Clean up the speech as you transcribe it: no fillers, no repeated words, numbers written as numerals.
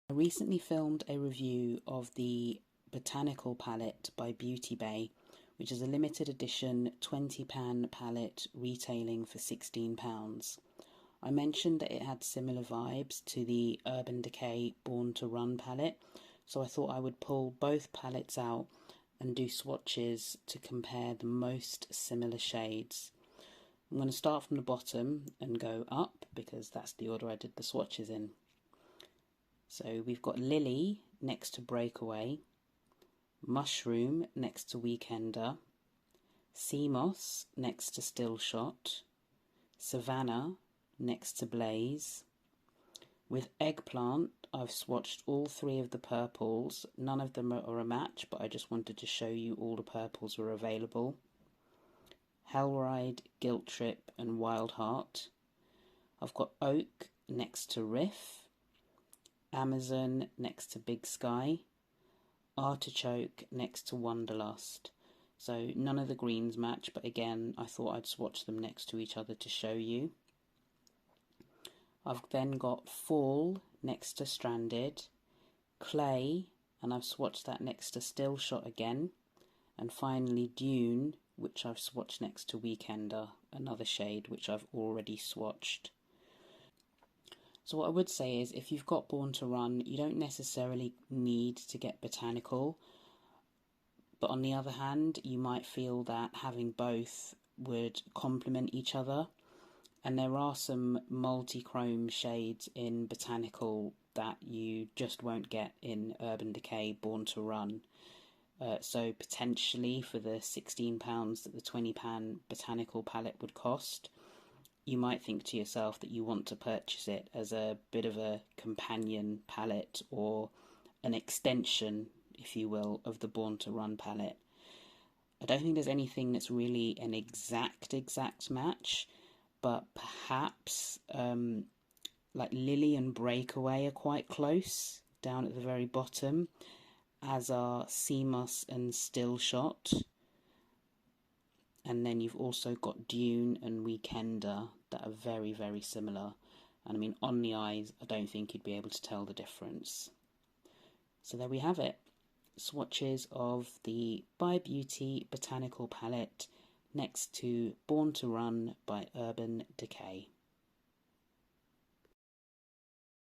I recently filmed a review of the Botanical palette by Beauty Bay, which is a limited edition 20 pan palette retailing for £16. I mentioned that it had similar vibes to the Urban Decay Born to Run palette, so I thought I would pull both palettes out and do swatches to compare the most similar shades. I'm going to start from the bottom and go up because that's the order I did the swatches in. So we've got Lily next to Breakaway, Mushroom next to Weekender, Sea Moss next to Still Shot, Savannah next to Blaze. With Eggplant, I've swatched all three of the purples. None of them are a match, but I just wanted to show you all the purples were available. Hellride, Guilt Trip and Wild Heart. I've got Oak next to Riff, Amazon next to Big Sky, Artichoke next to Wanderlust. So none of the greens match, but again I thought I'd swatch them next to each other to show you. I've then got Fall next to Stranded, Clay, and I've swatched that next to Still Shot again, and finally Dune, which I've swatched next to Weekender, another shade which I've already swatched. So what I would say is, if you've got Born to Run, you don't necessarily need to get Botanical, but on the other hand, you might feel that having both would complement each other. And there are some multi-chrome shades in Botanical that you just won't get in Urban Decay Born to Run. So potentially for the £16 that the 20 pan Botanical palette would cost, you might think to yourself that you want to purchase it as a bit of a companion palette or an extension, if you will, of the Born to Run palette. I don't think there's anything that's really an exact match, but perhaps like Lily and Breakaway are quite close down at the very bottom, as are Sea Moss and Still Shot. And then you've also got Dune and Weekender that are very, very similar. And I mean, on the eyes, I don't think you'd be able to tell the difference. So there we have it. Swatches of the By Beauty Botanical palette next to Born to Run by Urban Decay.